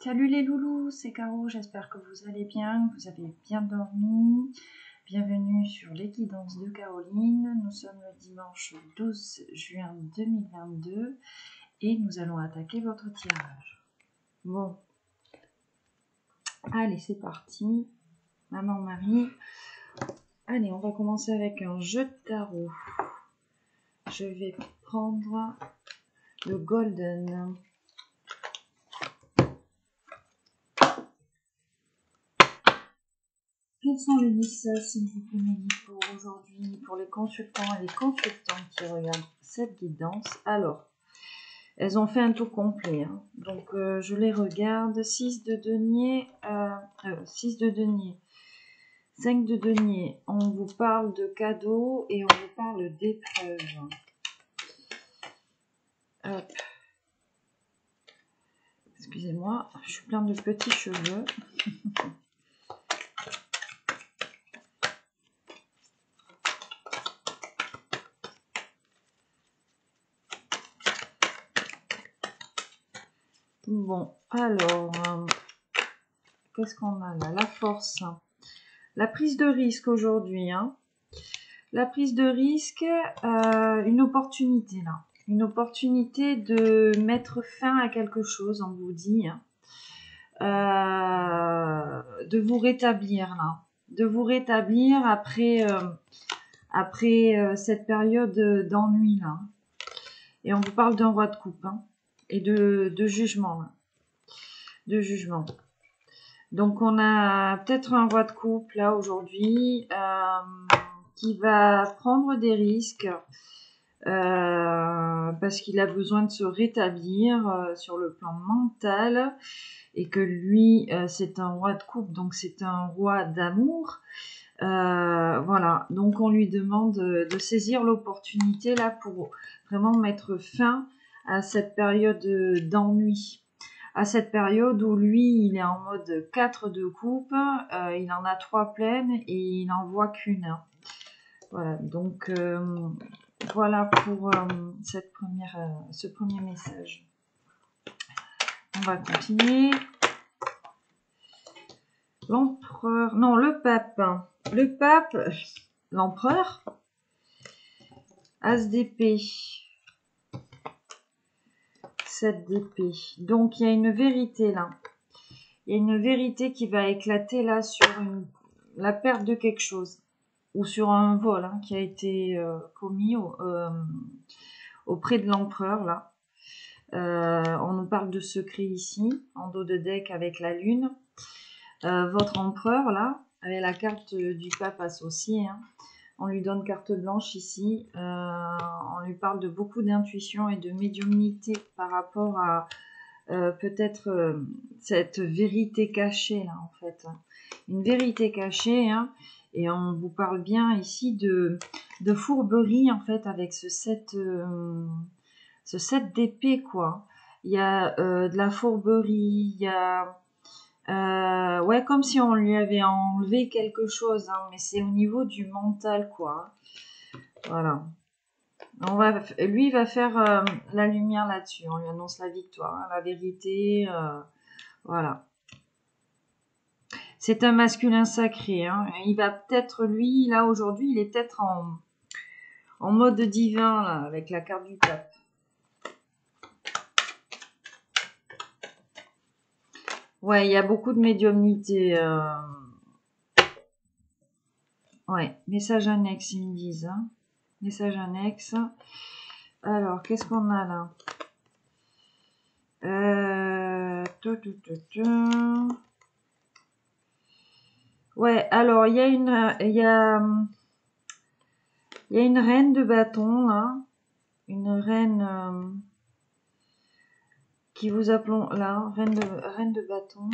Salut les loulous, c'est Caro, j'espère que vous allez bien, que vous avez bien dormi. Bienvenue sur les guidances de Caroline. Nous sommes le dimanche 12 juin 2022 et nous allons attaquer votre tirage. Bon, allez c'est parti. Maman Marie. Allez, on va commencer avec un jeu de tarot. Je vais prendre le Golden. Quels sont les messages, s'il vous plaît, pour aujourd'hui, pour les consultants et les consultantes qui regardent cette guidance? Alors, elles ont fait un tour complet, hein. Donc je les regarde. 6 de denier, 6 de denier, 5 de denier. On vous parle de cadeaux et on vous parle d'épreuves. Hop. Excusez-moi, je suis plein de petits cheveux. Bon, alors, qu'est-ce qu'on a là? La force. La prise de risque aujourd'hui. Hein. La prise de risque, une opportunité là. Une opportunité de mettre fin à quelque chose, on vous dit. Hein. De vous rétablir là. De vous rétablir après, cette période d'ennui là. Et on vous parle d'un roi de coupe. Hein. Et de jugement. Là. De jugement. Donc on a peut-être un roi de coupe là aujourd'hui qui va prendre des risques parce qu'il a besoin de se rétablir sur le plan mental et que lui c'est un roi de coupe, donc c'est un roi d'amour. Voilà, donc on lui demande de saisir l'opportunité là pour vraiment mettre fin à cette période d'ennui. À cette période où lui, il est en mode 4 de coupe, il en a 3 pleines et il n'en voit qu'une. Voilà, donc voilà pour ce premier message. On va continuer. L'empereur, non, le pape. Le pape, l'empereur, As d'épée. 7 d'épée. Donc, il y a une vérité là. Il y a une vérité qui va éclater là sur la perte de quelque chose. Ou sur un vol hein, qui a été commis auprès de l'empereur là. On nous parle de secret ici, en dos de deck avec la lune. Votre empereur là, avec la carte du pape associée. Hein. On lui donne carte blanche ici. On lui parle de beaucoup d'intuition et de médiumnité par rapport à peut-être cette vérité cachée là en fait. Une vérité cachée hein, et on vous parle bien ici de fourberie en fait avec ce 7 d'épée quoi. Il y a de la fourberie, il y a ouais, comme si on lui avait enlevé quelque chose, hein, mais c'est au niveau du mental, quoi. Voilà. Lui, il va faire la lumière là-dessus. On lui annonce la victoire, hein, la vérité. Voilà. C'est un masculin sacré. Hein. Il va peut-être, lui, là, aujourd'hui, il est peut-être en mode divin, là, avec la carte du pape. Ouais, il y a beaucoup de médiumnité. Ouais, message annexe, ils me disent. Hein. Message annexe. Alors, qu'est-ce qu'on a là Ouais, alors, il y a une reine de bâton, là. Une reine qui vous appelons là, reine de bâton.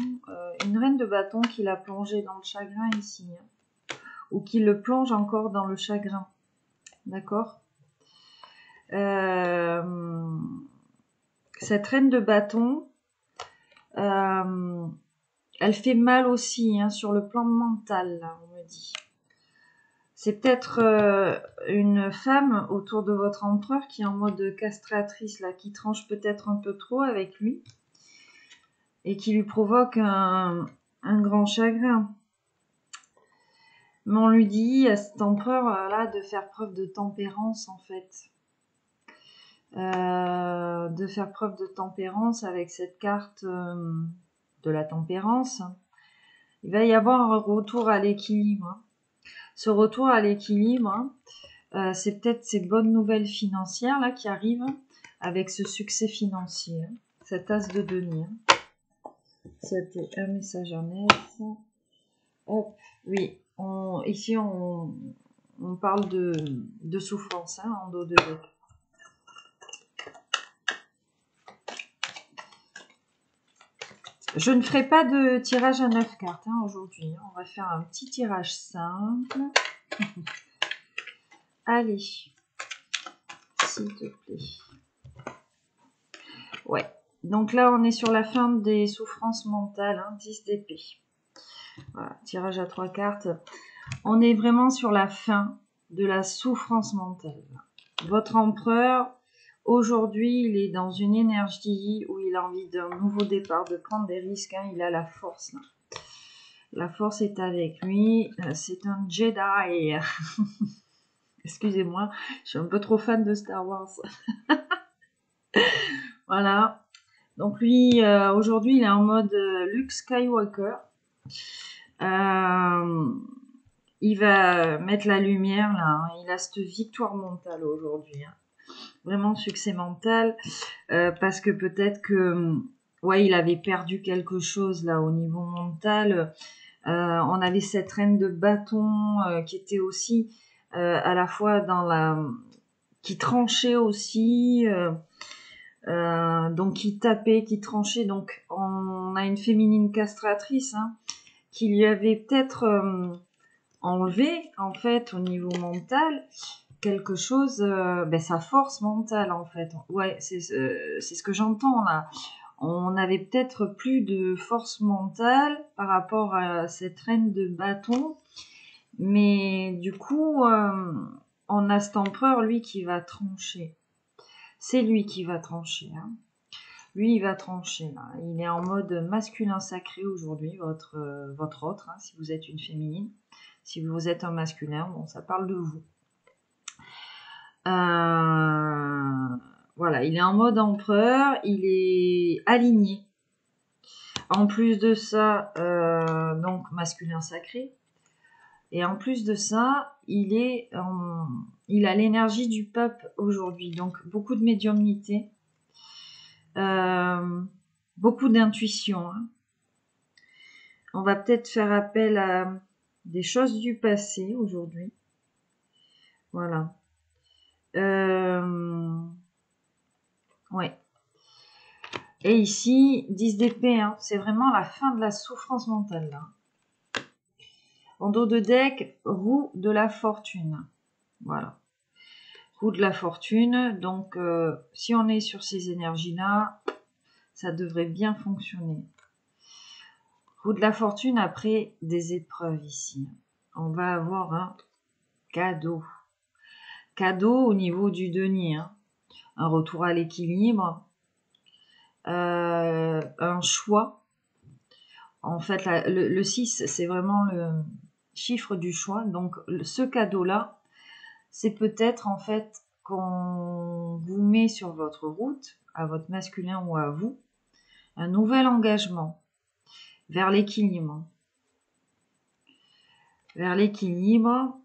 Une reine de bâton qui l'a plongé dans le chagrin ici. Hein, ou qui le plonge encore dans le chagrin. D'accord cette reine de bâton, elle fait mal aussi hein, sur le plan mental, là, on me dit. C'est peut-être une femme autour de votre empereur qui est en mode castratrice, là, qui tranche peut-être un peu trop avec lui. et qui lui provoque un grand chagrin. Mais on lui dit à cet empereur là de faire preuve de tempérance en fait. De faire preuve de tempérance avec cette carte de la tempérance. Il va y avoir un retour à l'équilibre. Ce retour à l'équilibre, c'est peut-être ces bonnes nouvelles financières là qui arrivent avec ce succès financier. Cet as de denier. C'était un message à mettre. Hop, oui. Ici, on parle de souffrance en dos de deck. Je ne ferai pas de tirage à 9 cartes aujourd'hui. On va faire un petit tirage simple. Allez, s'il te plaît. Ouais. Donc là, on est sur la fin des souffrances mentales. 10 d'épée. Voilà, tirage à 3 cartes. On est vraiment sur la fin de la souffrance mentale. Votre empereur, aujourd'hui, il est dans une énergie où il a envie d'un nouveau départ, de prendre des risques. Il a la force. La force est avec lui. C'est un Jedi. Excusez-moi, je suis un peu trop fan de Star Wars. Voilà. Donc lui, aujourd'hui, il est en mode Luke Skywalker. Il va mettre la lumière là. Il a cette victoire mentale aujourd'hui. Vraiment succès mental. Parce que peut-être que ouais, il avait perdu quelque chose là au niveau mental. On avait cette reine de bâton qui était aussi à la fois dans la... qui tranchait aussi... donc qui tapait, qui tranchait. Donc on a une féminine castratrice qui lui avait peut-être enlevé en fait au niveau mental quelque chose, sa force mentale en fait. Ouais, c'est ce que j'entends là. On avait peut-être plus de force mentale par rapport à cette reine de bâton, mais du coup on a cet empereur lui qui va trancher. C'est lui qui va trancher. Lui, il va trancher. Là. Il est en mode masculin sacré aujourd'hui, votre autre, si vous êtes une féminine. Si vous êtes un masculin, bon, ça parle de vous. Voilà, il est en mode empereur, il est aligné. En plus de ça, donc masculin sacré. Et en plus de ça, il a l'énergie du peuple aujourd'hui. Donc beaucoup de médiumnité. Beaucoup d'intuition. On va peut-être faire appel à des choses du passé aujourd'hui. Voilà. Ouais. Et ici, 10 d'épée, c'est vraiment la fin de la souffrance mentale. Là. En dos de deck, roue de la fortune. Voilà. Roue de la fortune. Donc, si on est sur ces énergies-là, ça devrait bien fonctionner. Roue de la fortune après des épreuves ici. On va avoir un cadeau. Cadeau au niveau du denier. Un retour à l'équilibre. Un choix. En fait, le 6, c'est vraiment le chiffre du choix. Donc, ce cadeau-là, c'est peut-être en fait qu'on vous met sur votre route, à votre masculin ou à vous, un nouvel engagement vers l'équilibre. Vers l'équilibre,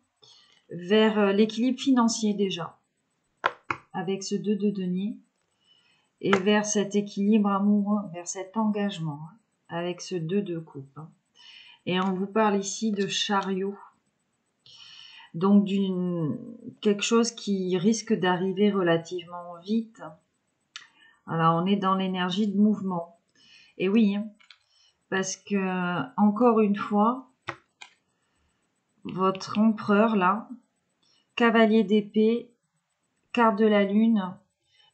vers l'équilibre financier déjà, avec ce 2 de denier, et vers cet équilibre amoureux, vers cet engagement, avec ce 2 de coupe. Et on vous parle ici de chariot. Donc quelque chose qui risque d'arriver relativement vite. Alors on est dans l'énergie de mouvement. Et oui, parce que encore une fois, votre empereur là, cavalier d'épée, carte de la lune,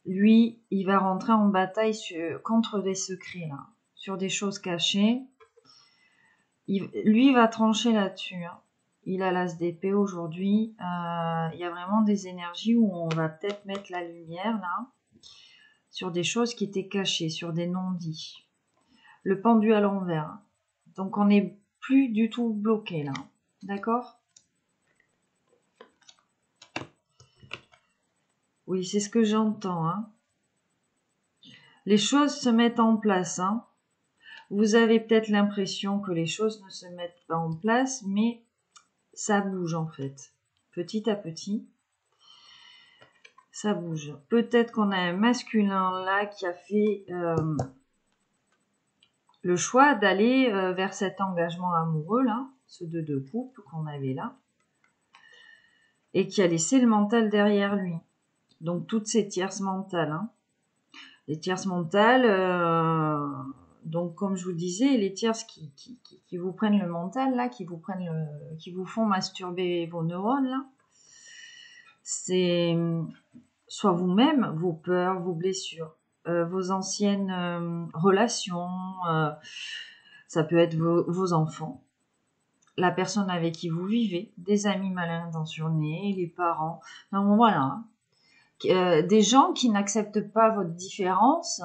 lui, il va rentrer en bataille contre des secrets là, sur des choses cachées. Lui va trancher là-dessus. Il a l'as d'épée aujourd'hui. Il y a vraiment des énergies où on va peut-être mettre la lumière là sur des choses qui étaient cachées, sur des non-dits. le pendu à l'envers. Donc on n'est plus du tout bloqué là. D'accord? Oui, c'est ce que j'entends. Hein. Les choses se mettent en place. Hein. Vous avez peut-être l'impression que les choses ne se mettent pas en place, mais ça bouge en fait. Petit à petit, ça bouge. Peut-être qu'on a un masculin là qui a fait le choix d'aller vers cet engagement amoureux là, ce 2 de coupe qu'on avait là, et qui a laissé le mental derrière lui. Donc toutes ces tierces mentales. Hein. Les tierces mentales, donc comme je vous disais, les tierces qui vous prennent le mental là, qui vous font masturber vos neurones là, c'est soit vous-même, vos peurs, vos blessures, vos anciennes relations, ça peut être vos enfants, la personne avec qui vous vivez, des amis mal intentionnés, les parents, enfin, voilà. Hein. Des gens qui n'acceptent pas votre différence,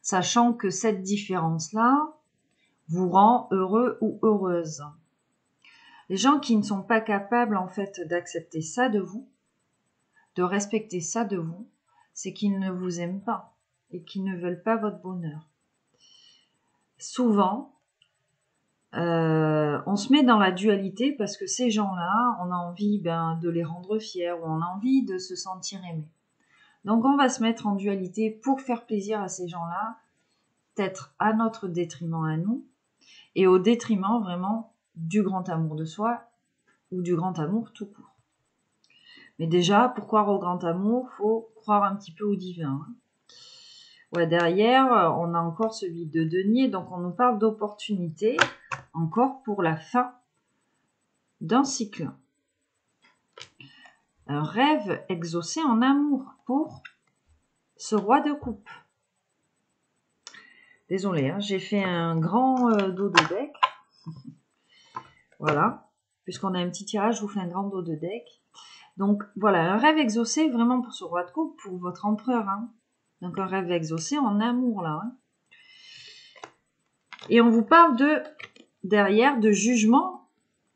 sachant que cette différence-là vous rend heureux ou heureuse. Les gens qui ne sont pas capables en fait d'accepter ça de vous, de respecter ça de vous, c'est qu'ils ne vous aiment pas et qu'ils ne veulent pas votre bonheur. Souvent, on se met dans la dualité parce que ces gens-là, on a envie de les rendre fiers ou on a envie de se sentir aimé. Donc on va se mettre en dualité pour faire plaisir à ces gens-là, peut-être à notre détriment à nous, et au détriment vraiment du grand amour de soi ou du grand amour tout court. Mais déjà, pour croire au grand amour, faut croire un petit peu au divin. Hein. Ouais, derrière, on a encore celui de denier, donc on nous parle d'opportunité, encore pour la fin d'un cycle. Un rêve exaucé en amour pour ce roi de coupe. Désolée, hein, j'ai fait un grand dos de deck. Voilà. Puisqu'on a un petit tirage, je vous fais un grand dos de deck. Donc voilà, un rêve exaucé vraiment pour ce roi de coupe, pour votre empereur. Hein. Donc un rêve exaucé en amour là. Hein. Et on vous parle derrière de jugement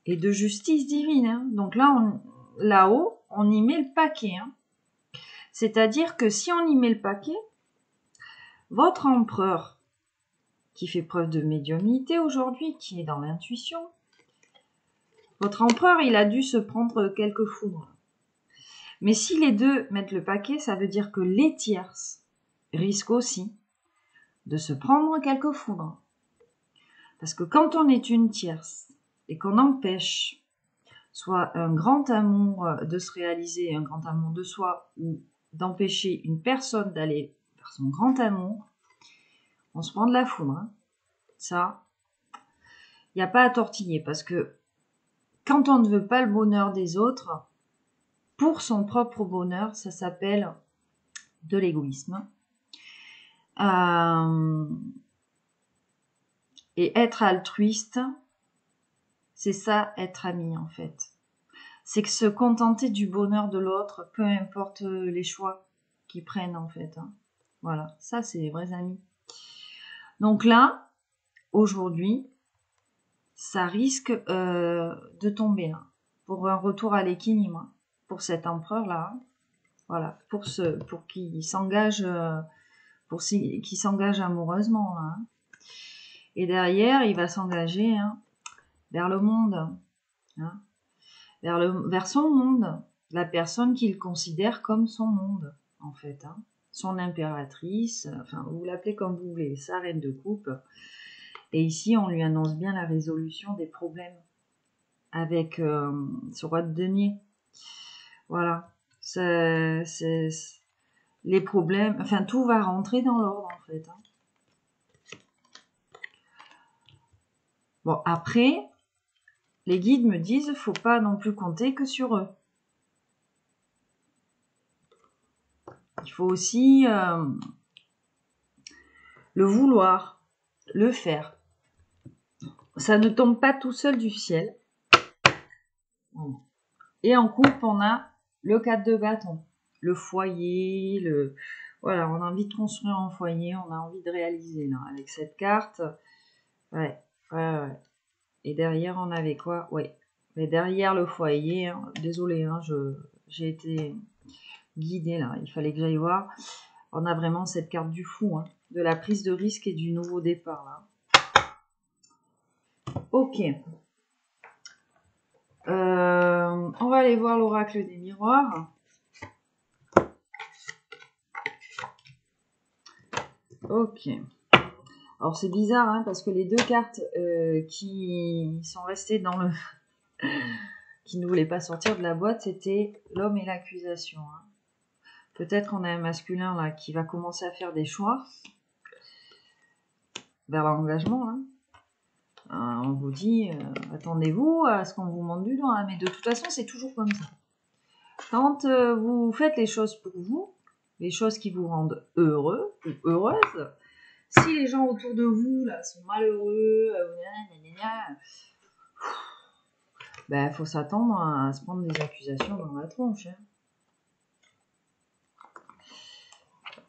et de justice divine. Hein. Donc là-haut, on y met le paquet. Hein. C'est-à-dire que si on y met le paquet, votre empereur, qui fait preuve de médiumnité aujourd'hui, qui est dans l'intuition, votre empereur, il a dû se prendre quelques foudres. Mais si les deux mettent le paquet, ça veut dire que les tierces risquent aussi de se prendre quelques foudres. Parce que quand on est une tierce et qu'on empêche soit un grand amour de se réaliser, un grand amour de soi, ou d'empêcher une personne d'aller vers son grand amour, on se prend de la foudre. Hein. Ça, il n'y a pas à tortiller parce que quand on ne veut pas le bonheur des autres, pour son propre bonheur, ça s'appelle de l'égoïsme. Et être altruiste, c'est ça, être ami en fait. C'est que se contenter du bonheur de l'autre, peu importe les choix qu'ils prennent en fait. Hein. Voilà, ça c'est les vrais amis. Donc là, aujourd'hui, ça risque de tomber là, pour un retour à l'équilibre, pour cet empereur-là. Voilà, pour qui s'engage amoureusement là. Hein. Et derrière, il va s'engager vers le monde, hein, vers son monde, la personne qu'il considère comme son monde, en fait. Hein, son impératrice, enfin, vous l'appelez comme vous voulez, sa reine de coupe. Et ici, on lui annonce bien la résolution des problèmes avec ce roi de denier. Voilà, les problèmes, enfin, tout va rentrer dans l'ordre, en fait. Hein. Bon, après, les guides me disent, faut pas non plus compter que sur eux. Il faut aussi le vouloir, le faire. Ça ne tombe pas tout seul du ciel. Et en coupe, on a le 4 de bâton, le foyer, Voilà, on a envie de construire un foyer, on a envie de réaliser là, avec cette carte. Ouais. Et derrière, on avait quoi? Ouais. Mais derrière le foyer, hein, désolé, hein, j'ai été guidée là, il fallait que j'aille voir. On a vraiment cette carte du fou, hein, de la prise de risque et du nouveau départ là. Ok. On va aller voir l'oracle des miroirs. Ok. Alors c'est bizarre, hein, parce que les deux cartes qui sont restées dans le... qui ne voulaient pas sortir de la boîte, c'était l'homme et l'accusation. Hein. Peut-être qu'on a un masculin là qui va commencer à faire des choix vers l'engagement. Hein. On vous dit, attendez-vous à ce qu'on vous monte du doigt. Hein, mais de toute façon, c'est toujours comme ça. Quand vous faites les choses pour vous, les choses qui vous rendent heureux ou heureuse, si les gens autour de vous là sont malheureux, ben faut s'attendre à se prendre des accusations dans la tronche. Hein.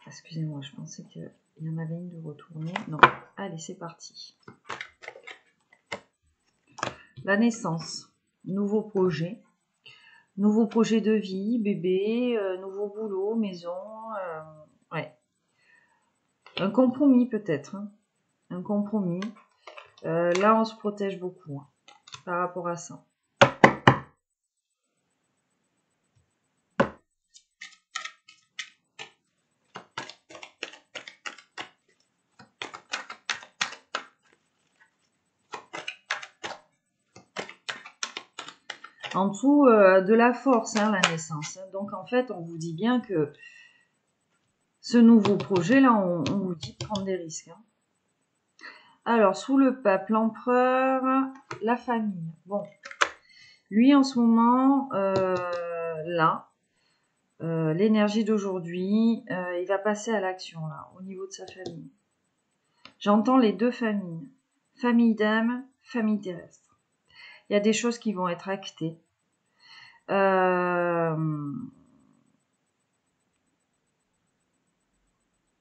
Excusez-moi, je pensais qu'il y en avait une de retournée. Non, allez, c'est parti. La naissance, nouveau projet de vie, bébé, nouveau boulot, maison, ouais. Un compromis peut-être, hein. Un compromis. Là, on se protège beaucoup hein, par rapport à ça. En dessous de la force, hein, la naissance. Donc, en fait, on vous dit bien que ce nouveau projet, là, on vous dit de prendre des risques. Hein. Alors, sous le pape, l'empereur, la famille. Bon, lui, en ce moment, là, l'énergie d'aujourd'hui, il va passer à l'action, là, au niveau de sa famille. J'entends les deux familles. Famille d'âme, famille terrestre. Il y a des choses qui vont être actées.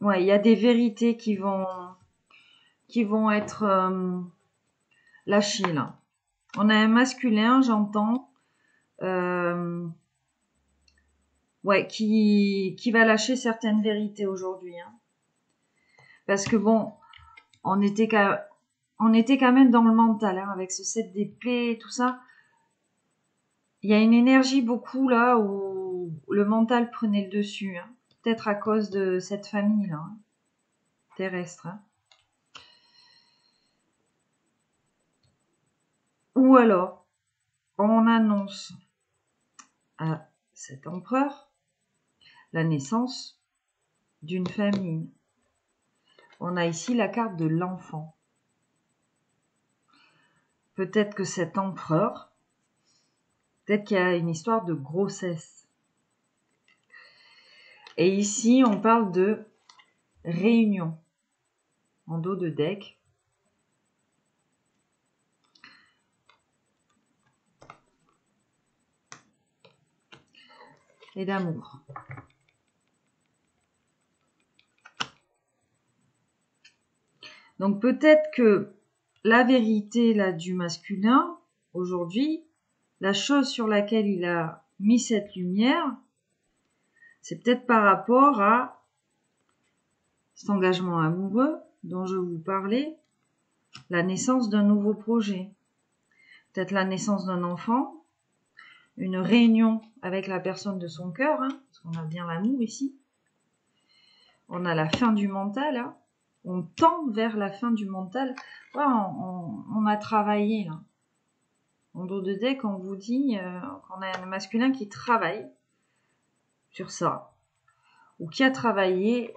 Ouais, il y a des vérités qui vont être lâchées là. On a un masculin, j'entends, ouais, qui va lâcher certaines vérités aujourd'hui. Hein. Parce que bon, on était quand même dans le mental, hein, avec ce 7 d'épée et tout ça. Il y a une énergie beaucoup là où le mental prenait le dessus. Hein. Peut-être à cause de cette famille-là, hein, terrestre. Hein. Ou alors, on annonce à cet empereur la naissance d'une famille. On a ici la carte de l'enfant. Peut-être que cet empereur, peut-être qu'il y a une histoire de grossesse. Et ici, on parle de réunion en dos de deck. Et d'amour. Donc peut-être que la vérité là du masculin, aujourd'hui, la chose sur laquelle il a mis cette lumière, c'est peut-être par rapport à cet engagement amoureux dont je vous parlais, la naissance d'un nouveau projet, peut-être la naissance d'un enfant, une réunion avec la personne de son cœur, hein, parce qu'on a bien l'amour ici. On a la fin du mental, hein. On tend vers la fin du mental. Ouais, on a travaillé là. En dos de deck, on vous dit qu'on a un masculin qui travaille sur ça, ou qui a travaillé,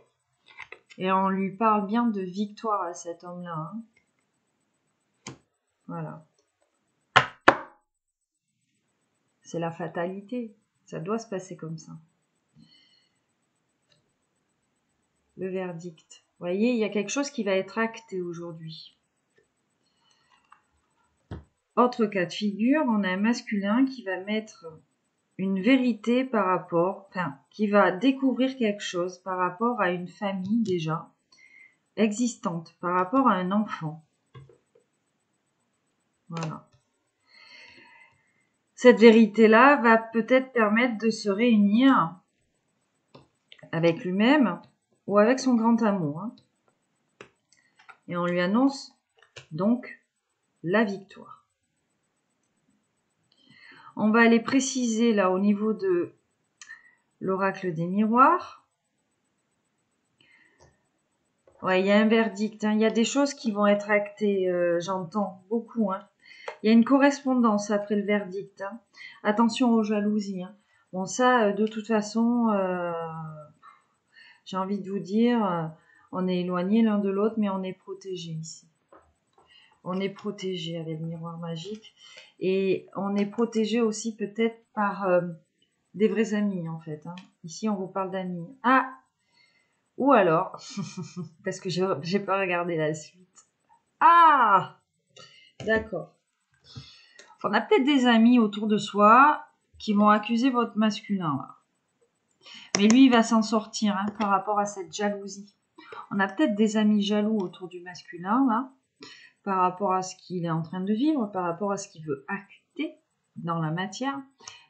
et on lui parle bien de victoire à cet homme-là. Hein. Voilà. C'est la fatalité. Ça doit se passer comme ça. Le verdict. Vous voyez, il y a quelque chose qui va être acté aujourd'hui. Autre cas de figure, on a un masculin qui va mettre une vérité par rapport, enfin, qui va découvrir quelque chose par rapport à une famille déjà existante, par rapport à un enfant. Voilà. Cette vérité-là va peut-être permettre de se réunir avec lui-même ou avec son grand amour. Hein. Et on lui annonce donc la victoire. On va aller préciser là au niveau de l'oracle des miroirs. Ouais, il y a un verdict. Hein. Il y a des choses qui vont être actées, j'entends beaucoup. Hein. Il y a une correspondance après le verdict. Hein. Attention aux jalousies. Hein. Bon, ça, de toute façon, j'ai envie de vous dire, on est éloignés l'un de l'autre, mais on est protégés ici. On est protégé avec le miroir magique. Et on est protégé aussi peut-être par des vrais amis, en fait. Hein. Ici, on vous parle d'amis. Ah! Ou alors, parce que j'ai pas regardé la suite. Ah! D'accord. On a peut-être des amis autour de soi qui vont accuser votre masculin. Là. Mais lui, il va s'en sortir hein, par rapport à cette jalousie. On a peut-être des amis jaloux autour du masculin, là, par rapport à ce qu'il est en train de vivre, par rapport à ce qu'il veut acter dans la matière.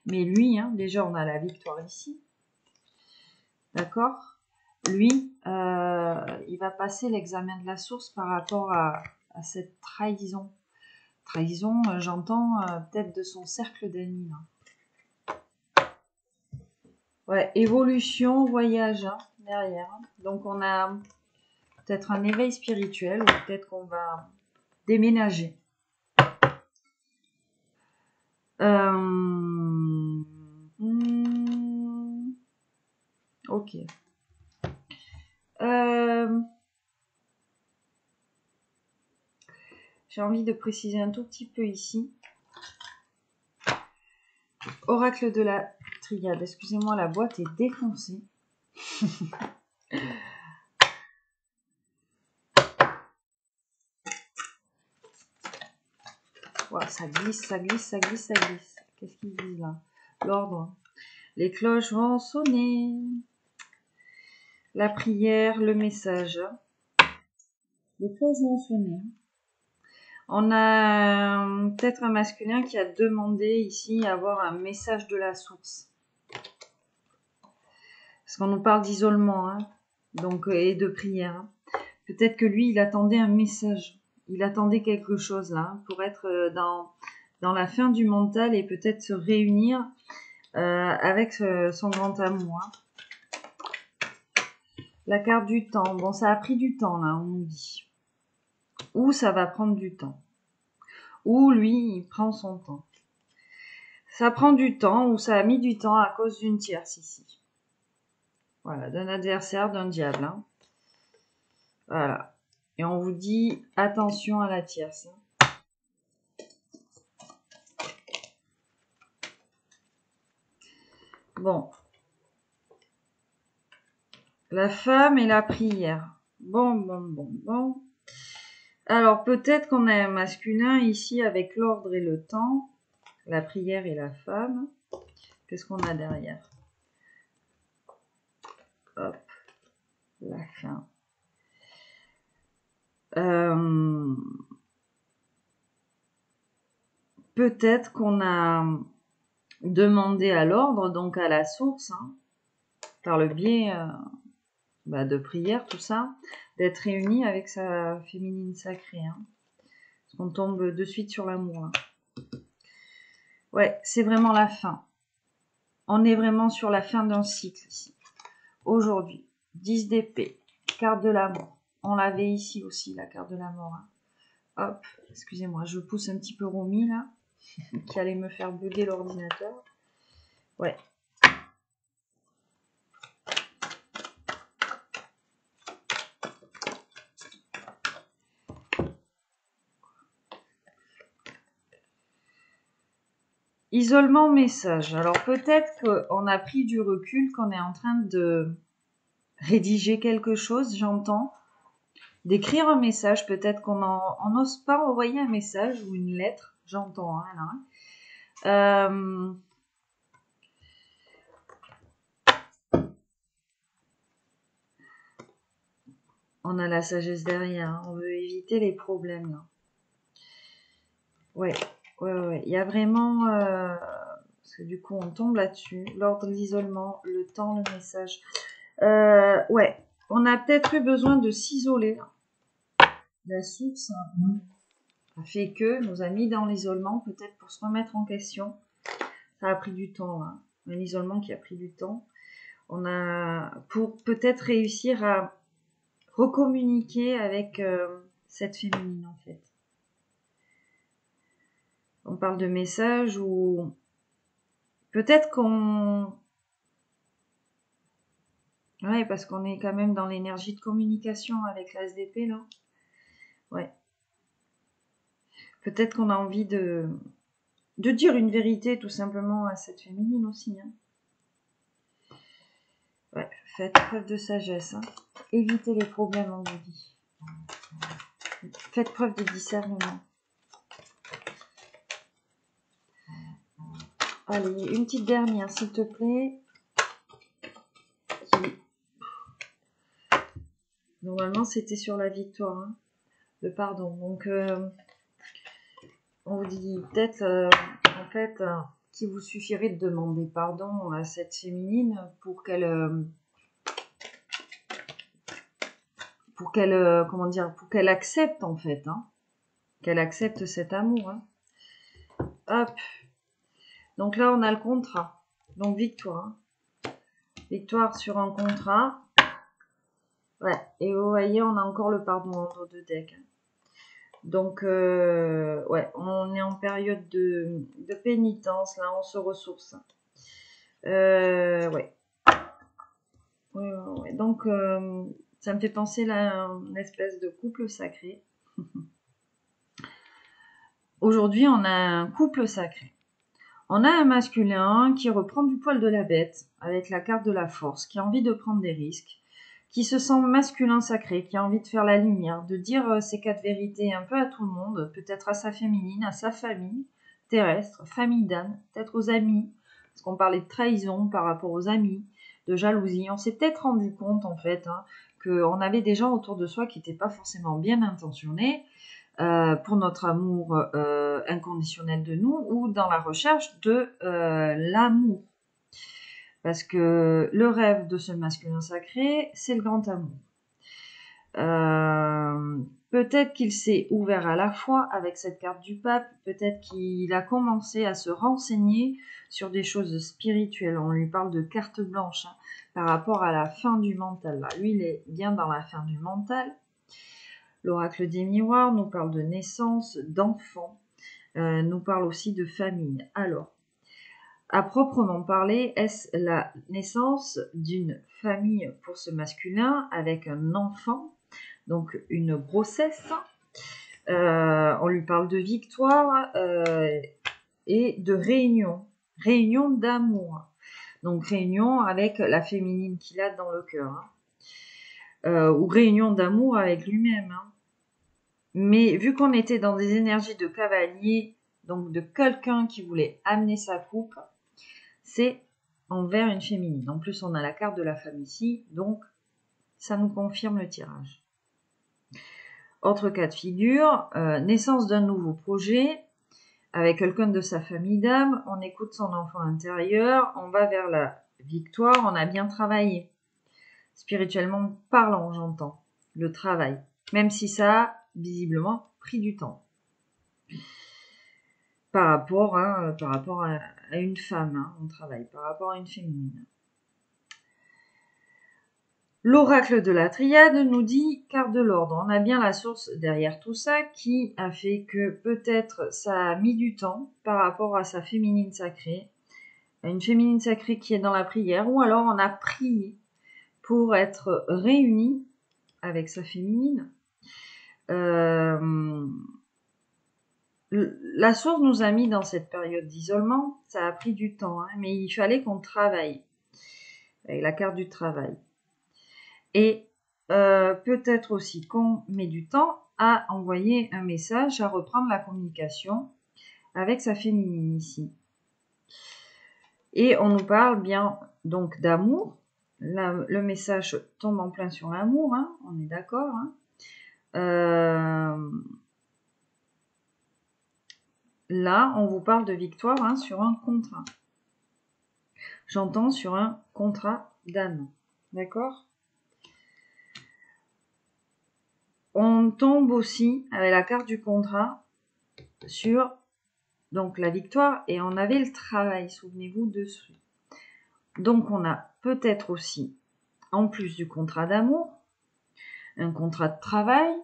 Mais lui, hein, déjà, on a la victoire ici. D'accord? Lui, il va passer l'examen de la source par rapport à cette trahison. Trahison, j'entends peut-être de son cercle d'amis. Ouais, évolution, voyage hein, derrière. Donc on a peut-être un éveil spirituel ou peut-être qu'on va déménager. Ok. J'ai envie de préciser un tout petit peu ici. Oracle de la triade. Excusez-moi, la boîte est défoncée. Wow, ça glisse, ça glisse, ça glisse, ça glisse. Qu'est-ce qu'ils disent là? L'ordre. Les cloches vont sonner. La prière, le message. Les cloches vont sonner. On a peut-être un masculin qui a demandé ici à avoir un message de la source. Parce qu'on nous parle d'isolement, hein, donc, et de prière. Hein. Peut-être que lui, il attendait un message. Il attendait quelque chose là, hein, pour être dans la fin du mental et peut-être se réunir avec son grand amour. Hein. La carte du temps. Bon, ça a pris du temps là, on nous dit. Ou ça va prendre du temps. Ou lui, il prend son temps. Ça prend du temps ou ça a mis du temps à cause d'une tierce ici. Voilà, d'un adversaire, d'un diable. Hein. Voilà. Et on vous dit attention à la tierce. Hein. Bon. La femme et la prière. Bon. Alors peut-être qu'on a un masculin ici avec l'ordre et le temps. La prière et la femme. Qu'est-ce qu'on a derrière? Hop. La fin. Peut-être qu'on a demandé à l'ordre, donc à la source, hein, par le biais de prière, tout ça, d'être réuni avec sa féminine sacrée. Hein. On tombe de suite sur l'amour. Hein. Ouais, c'est vraiment la fin. On est vraiment sur la fin d'un cycle ici. Aujourd'hui, 10 d'épée, carte de la mort. On l'avait ici aussi, la carte de la mort. Hein. Hop, excusez-moi, je pousse un petit peu Romy là, qui allait me faire bugger l'ordinateur. Ouais. Isolement message. Alors peut-être qu'on a pris du recul, qu'on est en train de rédiger quelque chose, j'entends. D'écrire un message, peut-être qu'on n'ose pas envoyer un message ou une lettre, j'entends. Hein, là. On a la sagesse derrière. Hein. On veut éviter les problèmes, là. Ouais. Il y a vraiment... parce que du coup, on tombe là-dessus. L'ordre, l'isolement, le temps, le message. Ouais. On a peut-être eu besoin de s'isoler. La source a fait que nous a mis dans l'isolement, peut-être pour se remettre en question. Ça a pris du temps, hein. Un isolement qui a pris du temps. On a pour peut-être réussir à recommuniquer avec cette féminine, en fait. On parle de message ou peut-être qu'on... Ouais, parce qu'on est quand même dans l'énergie de communication avec l'ASDP, là. Ouais. Peut-être qu'on a envie de dire une vérité, tout simplement, à cette féminine aussi, hein. Ouais, faites preuve de sagesse. Hein. Évitez les problèmes, on vous dit. Faites preuve de discernement. Allez, une petite dernière, s'il te plaît. Normalement, c'était sur la victoire, hein. Le pardon. Donc, on vous dit peut-être, en fait, qu'il vous suffirait de demander pardon à cette féminine pour qu'elle... comment dire, pour qu'elle accepte, en fait, hein. Qu'elle accepte cet amour, hein. Hop. Donc là, on a le contrat. Donc, victoire. Victoire sur un contrat. Ouais. Et vous voyez, on a encore le pardon en dos de deck. Donc, ouais, on est en période de pénitence. Là, on se ressource. Ouais. Ouais. Donc, ça me fait penser là à une espèce de couple sacré. Aujourd'hui, on a un couple sacré. On a un masculin qui reprend du poil de la bête avec la carte de la force, qui a envie de prendre des risques, qui se sent masculin sacré, qui a envie de faire la lumière, de dire ses quatre vérités un peu à tout le monde, peut-être à sa féminine, à sa famille terrestre, famille d'âme, peut-être aux amis, parce qu'on parlait de trahison par rapport aux amis, de jalousie. On s'est peut-être rendu compte en fait qu'on avait des gens autour de soi qui n'étaient pas forcément bien intentionnés, pour notre amour inconditionnel de nous ou dans la recherche de l'amour. Parce que le rêve de ce masculin sacré, c'est le grand amour. Peut-être qu'il s'est ouvert à la foi avec cette carte du pape, peut-être qu'il a commencé à se renseigner sur des choses spirituelles. On lui parle de carte blanche hein, par rapport à la fin du mental. Là. Lui, il est bien dans la fin du mental. L'oracle des miroirs nous parle de naissance, d'enfants, nous parle aussi de famille. Alors, à proprement parler, est-ce la naissance d'une famille pour ce masculin avec un enfant, donc une grossesse, on lui parle de victoire et de réunion d'amour. Donc réunion avec la féminine qu'il a dans le cœur, hein. Ou réunion d'amour avec lui-même. Hein. Mais vu qu'on était dans des énergies de cavalier, donc de quelqu'un qui voulait amener sa coupe, c'est envers une féminine. En plus, on a la carte de la femme ici, donc ça nous confirme le tirage. Autre cas de figure, naissance d'un nouveau projet avec quelqu'un de sa famille d'âme, on écoute son enfant intérieur, on va vers la victoire, on a bien travaillé. Spirituellement parlant, j'entends, le travail. Même si ça a visiblement pris du temps. Par rapport à une femme, hein, on travaille, par rapport à une féminine. L'oracle de la triade nous dit carte de l'ordre. On a bien la source derrière tout ça qui a fait que peut-être ça a mis du temps par rapport à sa féminine sacrée. Une féminine sacrée qui est dans la prière ou alors on a prié pour être réunis avec sa féminine. La source nous a mis dans cette période d'isolement. Ça a pris du temps, hein, mais il fallait qu'on travaille avec la carte du travail. Et peut-être aussi qu'on met du temps à envoyer un message, à reprendre la communication avec sa féminine ici. Et on nous parle bien donc d'amour, Là, le message tombe en plein sur l'amour, hein, on est d'accord. Hein. Là, on vous parle de victoire hein, sur un contrat. J'entends sur un contrat d'âme. D'accord? On tombe aussi avec la carte du contrat sur donc la victoire et on avait le travail, souvenez-vous dessus. Donc on a peut-être aussi, en plus du contrat d'amour, un contrat de travail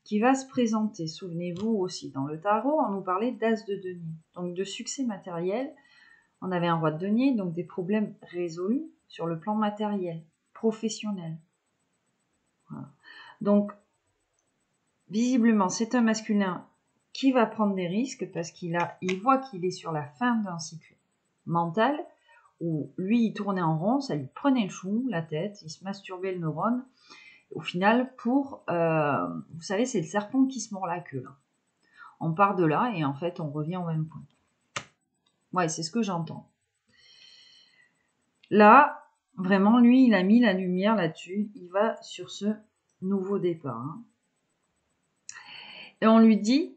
qui va se présenter. Souvenez-vous aussi, dans le tarot, on nous parlait d'as de denier, donc de succès matériel. On avait un roi de denier, donc des problèmes résolus sur le plan matériel, professionnel. Voilà. Donc, visiblement, c'est un masculin qui va prendre des risques parce il voit qu'il est sur la fin d'un cycle mental où lui, il tournait en rond, ça lui prenait le chou, la tête, il se masturbait le neurone. Au final, vous savez, c'est le serpent qui se mord la queue. Là. On part de là et en fait, on revient au même point. Ouais, c'est ce que j'entends. Là, vraiment, lui, il a mis la lumière là-dessus. Il va sur ce nouveau départ. Hein. Et on lui dit,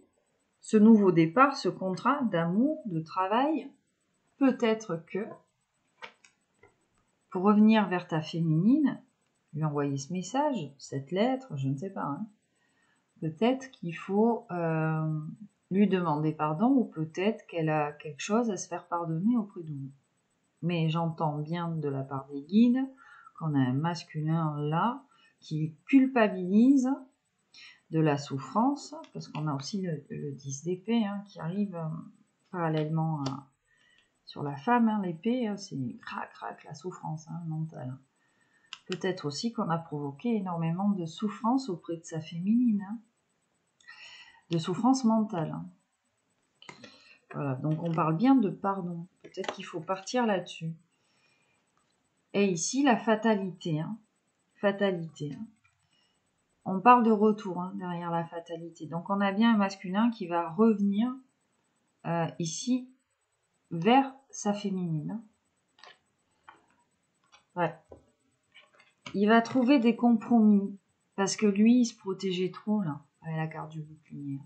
ce nouveau départ, ce contrat d'amour, de travail, peut-être que, pour revenir vers ta féminine, lui envoyer ce message, cette lettre, je ne sais pas. Hein. Peut-être qu'il faut lui demander pardon ou peut-être qu'elle a quelque chose à se faire pardonner auprès de vous. Mais j'entends bien de la part des guides qu'on a un masculin là qui culpabilise de la souffrance, parce qu'on a aussi le 10 d'épée hein, qui arrive parallèlement sur la femme. Hein, l'épée, c'est crac, la souffrance hein, mentale. Peut-être aussi qu'on a provoqué énormément de souffrance auprès de sa féminine. Hein, de souffrance mentale. Hein. Voilà, donc on parle bien de pardon. Peut-être qu'il faut partir là-dessus. Et ici, la fatalité. Hein. Fatalité. Hein. On parle de retour hein, derrière la fatalité. Donc on a bien un masculin qui va revenir ici vers sa féminine. Hein. Ouais. Il va trouver des compromis. Parce que lui, il se protégeait trop là, avec la carte du bouclier.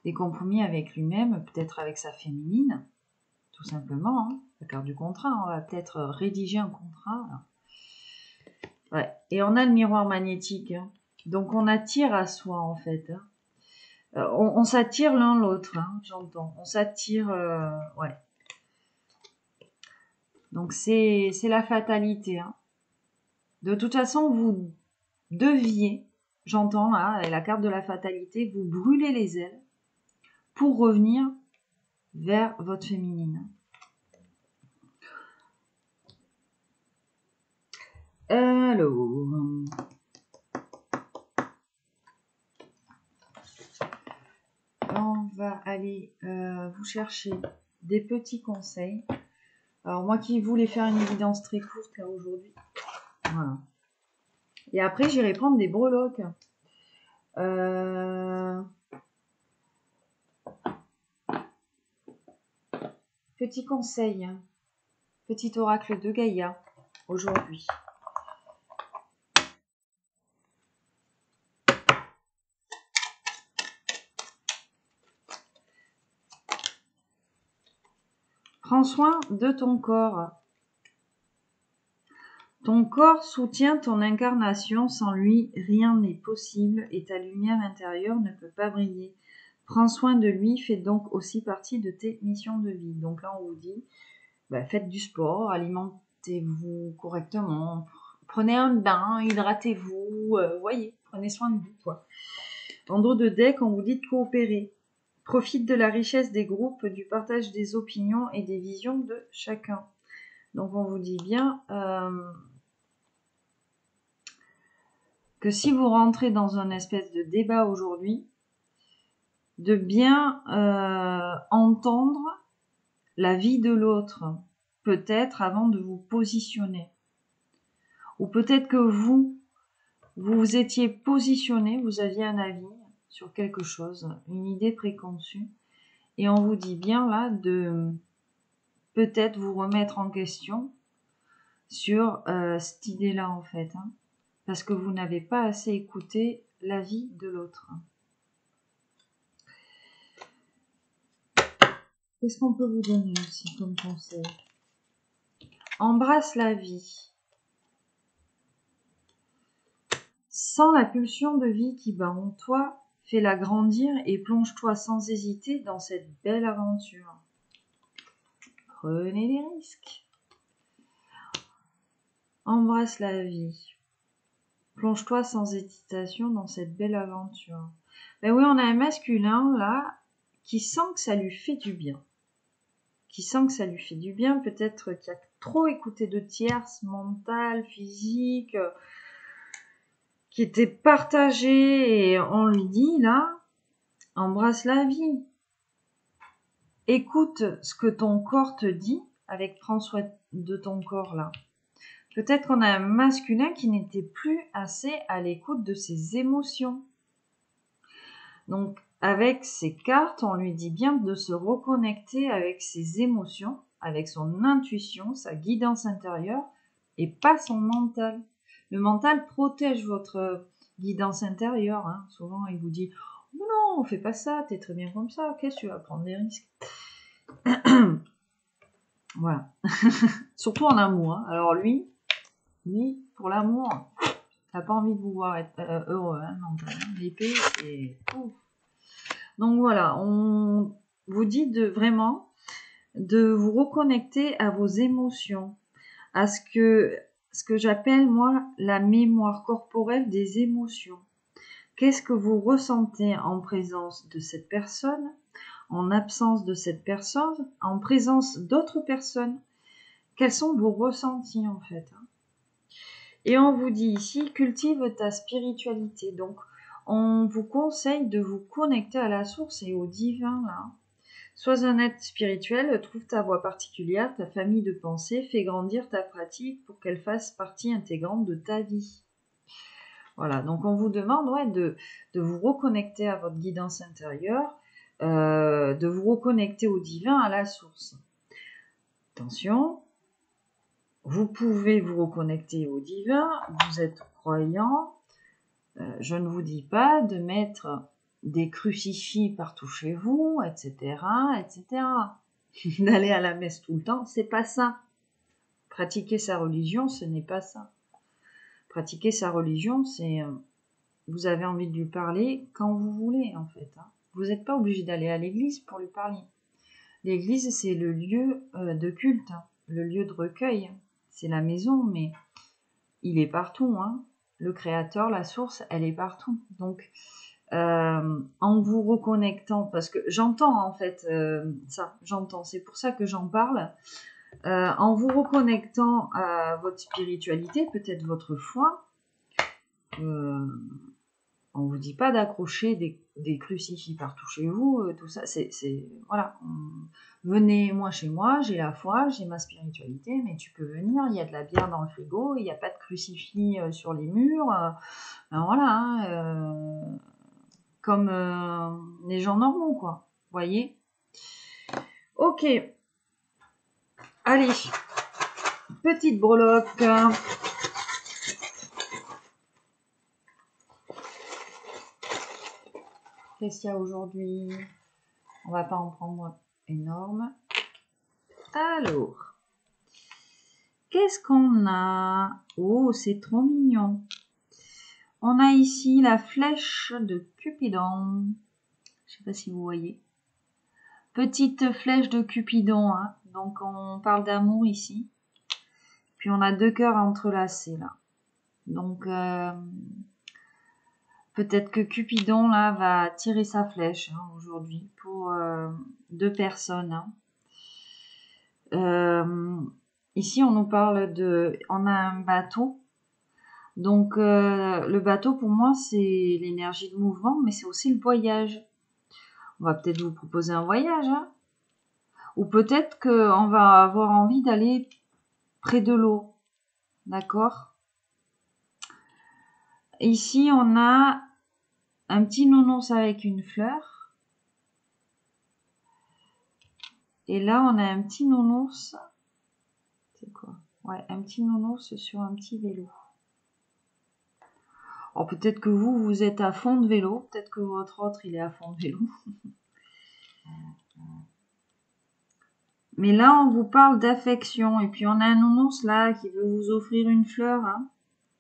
Des compromis avec lui-même, peut-être avec sa féminine. Tout simplement, hein. La carte du contrat, on va peut-être rédiger un contrat. Là. Ouais. Et on a le miroir magnétique. Hein. Donc on attire à soi en fait. Hein. On s'attire l'un l'autre, hein, j'entends. On s'attire, ouais. Donc c'est la fatalité. Hein. De toute façon, vous deviez, j'entends là, avec la carte de la fatalité, vous brûler les ailes pour revenir vers votre féminine. Alors, on va aller vous chercher des petits conseils. Alors moi qui voulais faire une évidence très courte là aujourd'hui. Voilà. Et après j'irai prendre des breloques. Petit conseil. Hein. Petit oracle de Gaïa aujourd'hui. Prends soin de ton corps. Ton corps soutient ton incarnation, sans lui, rien n'est possible et ta lumière intérieure ne peut pas briller. Prends soin de lui, fait donc aussi partie de tes missions de vie. Donc là, on vous dit, faites du sport, alimentez-vous correctement, prenez un bain, hydratez-vous, voyez, prenez soin de vous, quoi. En dos de deck, on vous dit de coopérer. Profite de la richesse des groupes, du partage des opinions et des visions de chacun. Donc on vous dit bien que si vous rentrez dans un espèce de débat aujourd'hui, de bien entendre la vie de l'autre, peut-être avant de vous positionner. Ou peut-être que vous vous étiez positionné, vous aviez un avis sur quelque chose, une idée préconçue, et on vous dit bien là de peut-être vous remettre en question sur cette idée-là, en fait. Hein, parce que vous n'avez pas assez écouté l'avis de l'autre. Qu'est-ce qu'on peut vous donner aussi comme conseil? Embrasse la vie. Sens la pulsion de vie qui bat en toi, fais-la grandir et plonge-toi sans hésiter dans cette belle aventure. Prenez des risques. Embrasse la vie. Plonge-toi sans hésitation dans cette belle aventure. Ben oui, on a un masculin là qui sent que ça lui fait du bien. Qui sent que ça lui fait du bien, peut-être qu'il a trop écouté de tierces, mentales, physiques, qui étaient partagées, et on lui dit là, embrasse la vie. Écoute ce que ton corps te dit, avec prends soin de ton corps là. Peut-être qu'on a un masculin qui n'était plus assez à l'écoute de ses émotions. Donc, avec ces cartes, on lui dit bien de se reconnecter avec ses émotions, avec son intuition, sa guidance intérieure, et pas son mental. Le mental protège votre guidance intérieure. Hein. Souvent, il vous dit « Non, fais pas ça, t'es très bien comme ça, qu'est-ce que tu vas prendre des risques ?» Voilà. Surtout en amour. Hein. Alors lui, pour l'amour, t'as pas envie de vous voir être heureux. Hein, l'épée, c'est... Donc voilà, on vous dit vraiment de vous reconnecter à vos émotions, à ce que j'appelle moi la mémoire corporelle des émotions. Qu'est-ce que vous ressentez en présence de cette personne, en absence de cette personne, en présence d'autres personnes? Quels sont vos ressentis en fait? Et on vous dit ici, cultive ta spiritualité. Donc, on vous conseille de vous connecter à la source et au divin là. Sois un être spirituel, trouve ta voie particulière, ta famille de pensée, fais grandir ta pratique pour qu'elle fasse partie intégrante de ta vie. Voilà, donc on vous demande de vous reconnecter à votre guidance intérieure, de vous reconnecter au divin, à la source. Attention, vous pouvez vous reconnecter au divin, vous êtes croyant, je ne vous dis pas de mettre des crucifix partout chez vous, etc., etc. D'aller à la messe tout le temps, c'est pas ça. Pratiquer sa religion, ce n'est pas ça. Pratiquer sa religion, c'est vous avez envie de lui parler quand vous voulez, en fait. Hein. Vous n'êtes pas obligé d'aller à l'église pour lui parler. L'église, c'est le lieu de culte, hein, le lieu de recueil. C'est la maison, mais il est partout. Hein. Le créateur, la source, elle est partout. Donc, en vous reconnectant, parce que j'entends en fait ça, j'entends, c'est pour ça que j'en parle, en vous reconnectant à votre spiritualité, peut-être votre foi, on vous dit pas d'accrocher des crucifix partout chez vous, tout ça, c'est voilà, venez moi chez moi, j'ai la foi, j'ai ma spiritualité, mais tu peux venir, il y a de la bière dans le frigo, il n'y a pas de crucifix sur les murs, ben voilà, hein, comme les gens normaux, quoi. Vous voyez? Ok. Allez. Petite breloque. Qu'est-ce qu'il y a aujourd'hui? On va pas en prendre énorme. Alors. Qu'est-ce qu'on a? Oh, c'est trop mignon. On a ici la flèche de Cupidon. Je sais pas si vous voyez. Petite flèche de Cupidon. Hein. Donc, on parle d'amour ici. Puis, on a 2 cœurs entrelacés, là. Donc, peut-être que Cupidon, là, va tirer sa flèche hein, aujourd'hui pour 2 personnes. Hein. Ici, on nous parle on a un bateau. Donc, le bateau, pour moi, c'est l'énergie de mouvement, mais c'est aussi le voyage. On va peut-être vous proposer un voyage. Hein. Ou peut-être qu'on va avoir envie d'aller près de l'eau. D'accord? Ici, on a un petit nounours avec une fleur. Et là, on a un petit nounours. C'est quoi? Ouais, un petit nounours sur un petit vélo. Alors peut-être que vous, vous êtes à fond de vélo. Peut-être que votre autre, il est à fond de vélo. Mais là, on vous parle d'affection. Et puis, on a un nounours là qui veut vous offrir une fleur. Hein.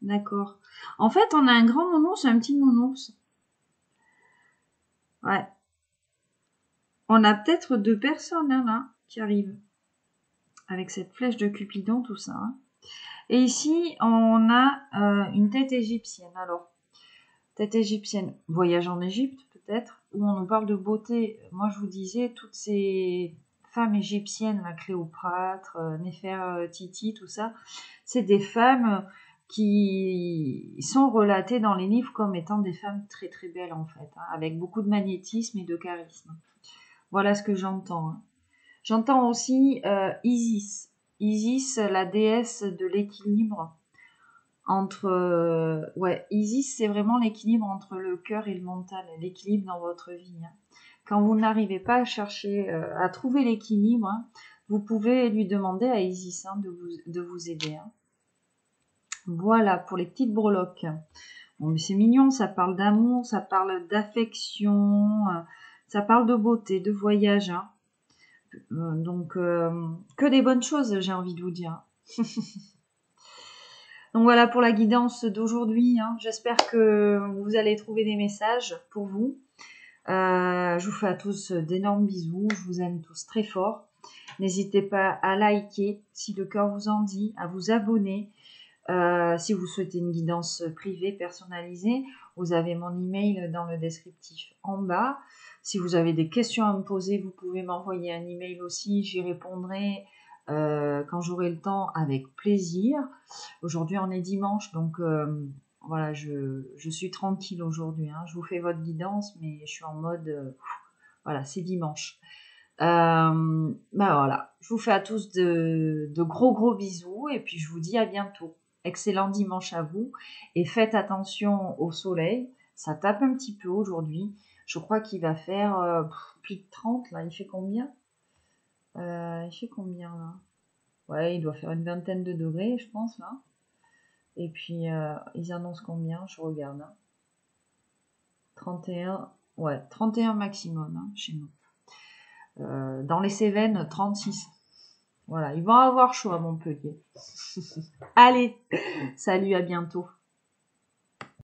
D'accord. En fait, on a un grand nounours et un petit nounours. Ouais. On a peut-être 2 personnes hein, là qui arrivent. Avec cette flèche de Cupidon, tout ça. Hein. Et ici, on a une tête égyptienne. Alors, tête égyptienne, voyage en Égypte peut-être, où on nous parle de beauté. Moi, je vous disais, toutes ces femmes égyptiennes, la Cléopâtre, Néfertiti, tout ça, c'est des femmes qui sont relatées dans les livres comme étant des femmes très très belles en fait, hein, avec beaucoup de magnétisme et de charisme. Voilà ce que j'entends. Hein. J'entends aussi Isis. Isis, la déesse de l'équilibre entre... ouais, Isis, c'est vraiment l'équilibre entre le cœur et le mental, l'équilibre dans votre vie. Hein. Quand vous n'arrivez pas à chercher, à trouver l'équilibre, hein, vous pouvez lui demander à Isis hein, de vous aider. Hein. Voilà, pour les petites breloques. Bon, mais c'est mignon, ça parle d'amour, ça parle d'affection, ça parle de beauté, de voyage. Hein. Donc, que des bonnes choses, j'ai envie de vous dire. Donc voilà pour la guidance d'aujourd'hui. Hein. J'espère que vous allez trouver des messages pour vous. Je vous fais à tous d'énormes bisous. Je vous aime tous très fort. N'hésitez pas à liker si le cœur vous en dit, à vous abonner. Si vous souhaitez une guidance privée, personnalisée, vous avez mon email dans le descriptif en bas. Si vous avez des questions à me poser, vous pouvez m'envoyer un email aussi. J'y répondrai quand j'aurai le temps avec plaisir. Aujourd'hui, on est dimanche, donc voilà, je suis tranquille aujourd'hui. Hein. Je vous fais votre guidance, mais je suis en mode, voilà, c'est dimanche. Ben voilà, je vous fais à tous de gros bisous et puis je vous dis à bientôt. Excellent dimanche à vous et faites attention au soleil. Ça tape un petit peu aujourd'hui. Je crois qu'il va faire plus de 30 là. Il fait combien Il fait combien là? Ouais, il doit faire une vingtaine de degrés, je pense là. Et puis ils annoncent combien? Je regarde. Hein. 31, ouais, 31 maximum hein, chez nous. Dans les Cévennes, 36. Voilà, ils vont avoir chaud à Montpellier. Allez, salut, à bientôt.